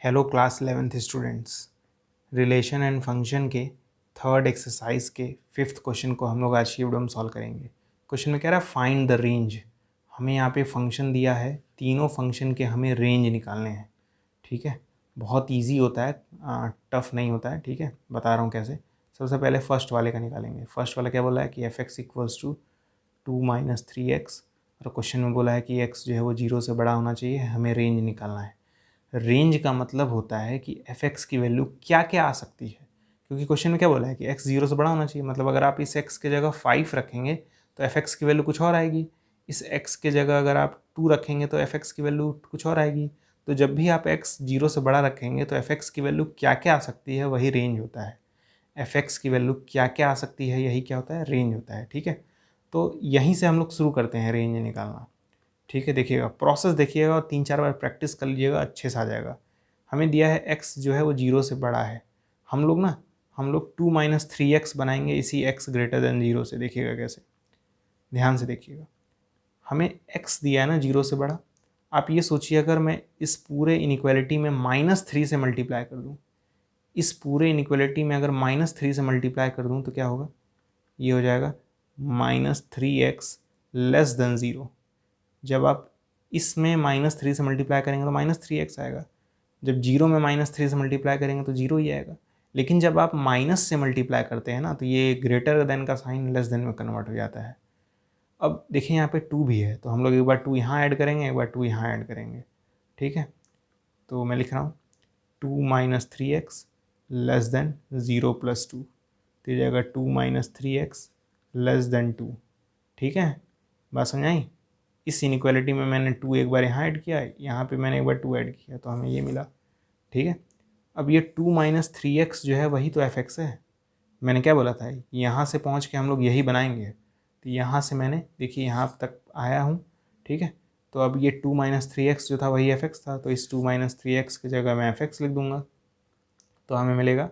Hello class 11th students, relation and function के third exercise के fifth question को हम लोग आज की वीडियो में सॉल्व करेंगे। क्वेश्चन में कह रहा है फाइंड द रेंज। हमें यहाँ पे फंक्शन दिया है, तीनों फंक्शन के हमें रेंज निकालने हैं। ठीक है, बहुत इजी होता है, टफ नहीं होता है। ठीक है, बता रहा हूँ कैसे। सबसे पहले फर्स्ट वाले का निकालेंगे। फर्स्ट वाला क्या बोला है कि F x equals to 2-3x, और क्वेश्चन में बोला है कि x जो है वो 0 से बड़ा होना चाहिए, हमें रेंज निकालना है। रेंज का मतलब होता है कि एफ एक्स की वैल्यू क्या क्या आ सकती है, क्योंकि क्वेश्चन में क्या बोला है कि x 0 से बड़ा होना चाहिए। मतलब अगर आप इस x की जगह 5 रखेंगे तो एफ एक्स की वैल्यू कुछ और आएगी। इस x की जगह अगर आप 2 रखेंगे तो एफ एक्स की वैल्यू कुछ और आएगी। तो जब भी आप x 0 से बड़ा रखेंगे तो एफ एक्स की वैल्यू क्या क्या आ सकती है, वही रेंज होता है। एफ एक्स की वैल्यू क्या क्या आ सकती है, यही क्या होता है, रेंज होता है। ठीक है, तो यहीं से हम लोग शुरू करते हैं रेंज निकालना। ठीक है, देखिएगा प्रोसेस, देखिएगा और 3-4 बार प्रैक्टिस कर लीजिएगा, अच्छे से आ जाएगा। हमें दिया है x जो है वो 0 से बड़ा है। हम लोग 2-3x बनाएंगे इसी x ग्रेटर देन 0 से। देखिएगा कैसे, ध्यान से देखिएगा। हमें x दिया है ना 0 से बड़ा। आप ये सोचिए, अगर मैं इस पूरे इनइक्वालिटी में -3 से मल्टीप्लाई कर दूँ, इस पूरे इनइक्वालिटी में अगर -3 से मल्टीप्लाई कर दूँ तो क्या होगा, ये हो जाएगा -3x लेस देन 0। जब आप इसमें -3 से मल्टीप्लाई करेंगे तो -3x आएगा। जब 0 में -3 से मल्टीप्लाई करेंगे तो 0 ही आएगा। लेकिन जब आप माइनस से मल्टीप्लाई करते हैं ना, तो ये ग्रेटर देन का साइन लेस देन में कन्वर्ट हो जाता है। अब देखिए यहाँ पे 2 भी है, तो हम लोग एक बार 2 यहाँ ऐड करेंगे, एक बार 2 यहाँ ऐड करेंगे। ठीक है, तो मैं लिख रहा हूँ 2-3x लेस देन 0 + 2, तो ये जाएगा 2-3x लेस देन 2। ठीक है, बात समझ आई। इस इनइक्वालिटी में मैंने 2 एक बार यहाँ ऐड किया, यहाँ पे मैंने एक बार 2 ऐड किया, तो हमें ये मिला। ठीक है, अब ये 2-3x जो है वही तो एफ एक्स है। मैंने क्या बोला था, यहाँ से पहुँच के हम लोग यही बनाएंगे। तो यहाँ से मैंने देखिए यहाँ तक आया हूँ। ठीक है, तो अब ये 2-3x जो था वही एफ एक्स था, तो इस 2-3x की जगह मैं एफ एक्स लिख दूंगा। तो हमें मिलेगा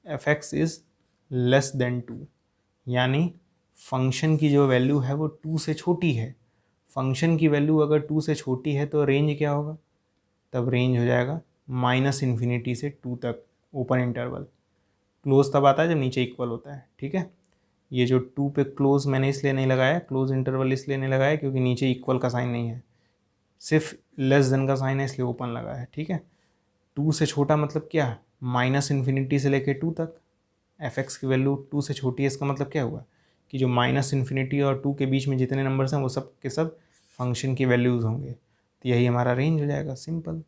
F x is less than 2, यानी फंक्शन की जो वैल्यू है वो 2 से छोटी है। फंक्शन की वैल्यू अगर 2 से छोटी है तो रेंज क्या होगा, तब रेंज हो जाएगा -∞ से 2 तक, ओपन इंटरवल। क्लोज तब आता है जब नीचे इक्वल होता है। ठीक है, ये जो 2 पे क्लोज मैंने इसलिए नहीं लगाया, क्लोज इंटरवल इसलिए नहीं लगाया क्योंकि नीचे इक्वल का साइन नहीं है, सिर्फ लेस देन का साइन है, इसलिए ओपन लगा है। ठीक है, 2 से छोटा मतलब क्या है, -∞ से लेके 2 तक। एफ एक्स की वैल्यू 2 से छोटी है, इसका मतलब क्या हुआ कि जो -∞ और 2 के बीच में जितने नंबर्स हैं वो सब के सब फंक्शन की वैल्यूज़ होंगे। तो यही हमारा रेंज हो जाएगा, सिंपल।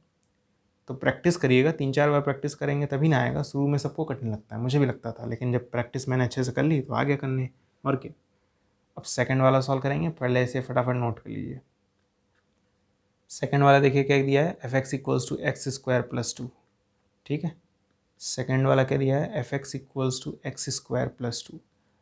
तो प्रैक्टिस करिएगा, 3-4 बार प्रैक्टिस करेंगे तभी ना आएगा। शुरू में सबको कठिन लगता है, मुझे भी लगता था, लेकिन जब प्रैक्टिस मैंने अच्छे से कर ली तो आ गया करने, और क्या। अब सेकंड वाला सॉल्व करेंगे, पहले इसे फटाफट नोट कर लीजिए। सेकंड वाला देखिए क्या दिया है, f x equals to x² + 2। ठीक है, सेकंड वाला क्या दिया है, f x equals to x² + 2।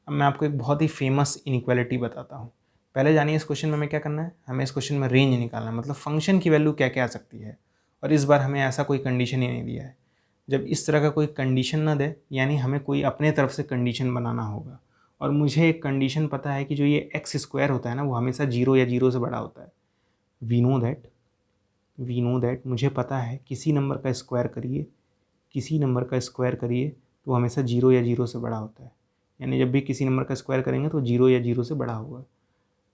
अब मैं आपको एक बहुत ही फेमस इनइक्वालिटी बताता हूँ। पहले जानिए इस क्वेश्चन में हमें क्या करना है, हमें इस क्वेश्चन में रेंज निकालना है, मतलब फंक्शन की वैल्यू क्या क्या आ सकती है। और इस बार हमें ऐसा कोई कंडीशन ही नहीं दिया है। जब इस तरह का कोई कंडीशन ना दे, यानी हमें कोई अपने तरफ से कंडीशन बनाना होगा। और मुझे एक कंडीशन पता है कि जो ये x² होता है ना, वो हमेशा 0 या 0 से बड़ा होता है। वी नो दैट मुझे पता है, किसी नंबर का स्क्वायर करिए, किसी नंबर का स्क्वायर करिए तो हमेशा 0 या 0 से बड़ा होता है। यानी जब भी किसी नंबर का स्क्वायर करेंगे तो 0 या 0 से बड़ा होगा।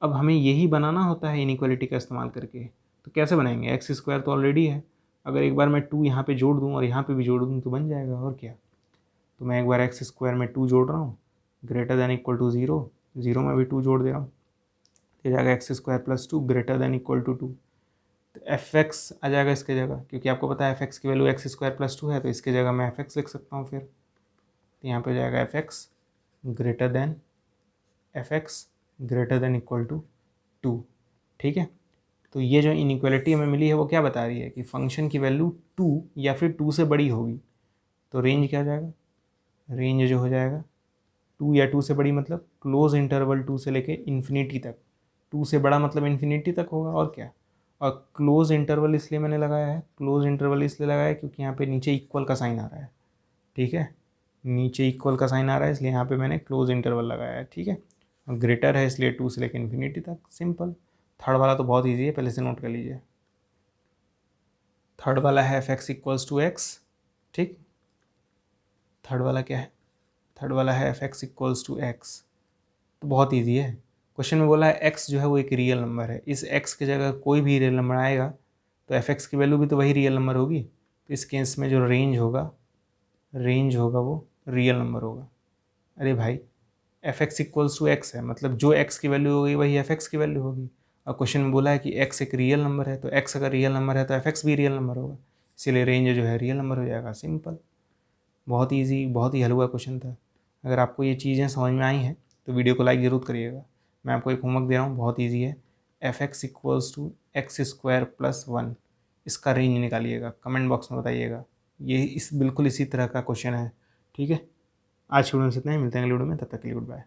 अब हमें यही बनाना होता है इनइक्वालिटी का इस्तेमाल करके। तो कैसे बनाएंगे, x² तो ऑलरेडी है, अगर एक बार मैं 2 यहाँ पे जोड़ दूँ और यहाँ पे भी जोड़ दूँ तो बन जाएगा, और क्या। तो मैं एक बार x² में 2 जोड़ रहा हूँ, ग्रेटर दैन इक्वल टू 0, 0 में भी 2 जोड़ दे रहा हूँ, तो जाएगा x² + 2 greater than equal to 2। तो एफ एक्स आ जाएगा इसके जगह, क्योंकि आपको पता है एफ एक्स की वैल्यू x² + 2 है, तो इसके जगह मैं एफ एक्स लिख सकता हूँ फिर। तो यहाँ पे हो जाएगा f x greater than equal to 2। ठीक है, तो ये जो इनइक्वालिटी हमें मिली है वो क्या बता रही है कि फंक्शन की वैल्यू 2 या फिर 2 से बड़ी होगी। तो रेंज क्या हो जाएगा, रेंज जो हो जाएगा 2 या 2 से बड़ी मतलब क्लोज इंटरवल 2 से लेके इन्फिनिटी तक। 2 से बड़ा मतलब इन्फिनिटी तक होगा, और क्या। और क्लोज इंटरवल इसलिए मैंने लगाया है, क्लोज इंटरवल इसलिए लगाया है क्योंकि यहाँ पे नीचे इक्वल का साइन आ रहा है। ठीक है, नीचे इक्वल का साइन आ रहा है, इसलिए यहाँ पे मैंने क्लोज इंटरवल लगाया है। ठीक है, और ग्रेटर है इसलिए 2 से लेकर इन्फिनिटी तक, सिंपल। थर्ड वाला तो बहुत ईजी है, पहले से नोट कर लीजिए। थर्ड वाला है f x equals to x, ठीक। थर्ड वाला क्या है, थर्ड वाला है f x equals to x. तो बहुत ईजी है, क्वेश्चन में बोला है एक्स जो है वो एक रियल नंबर है, इस एक्स की जगह कोई भी रियल नंबर आएगा तो एफ एक्स की वैल्यू भी तो वही रियल नंबर होगी। तो इस केस में जो रेंज होगा वो रियल नंबर होगा। अरे भाई f x equals to x है, मतलब जो एक्स की वैल्यू होगी वही एफ एक्स की वैल्यू होगी। और क्वेश्चन में बोला है कि एक्स एक रियल नंबर है, तो एक्स अगर रियल नंबर है तो एफ एक्स भी रियल नंबर होगा, इसीलिए रेंज जो है रियल नंबर हो जाएगा। सिंपल, बहुत ईजी, बहुत ही हलवा क्वेश्चन था। अगर आपको ये चीज़ें समझ में आई हैं तो वीडियो को लाइक ज़रूर करिएगा। मैं आपको एक होमवर्क दे रहा हूँ, बहुत ईजी है। F x equals to x square plus 1, इसका रेंज निकालिएगा, कमेंट बॉक्स में बताइएगा। ये बिल्कुल इसी तरह का क्वेश्चन है, ठीक है। आज की वीडियो में इतना ही, मिलते हैं अगली वीडियो में, तब तक के लिए गुड बाय।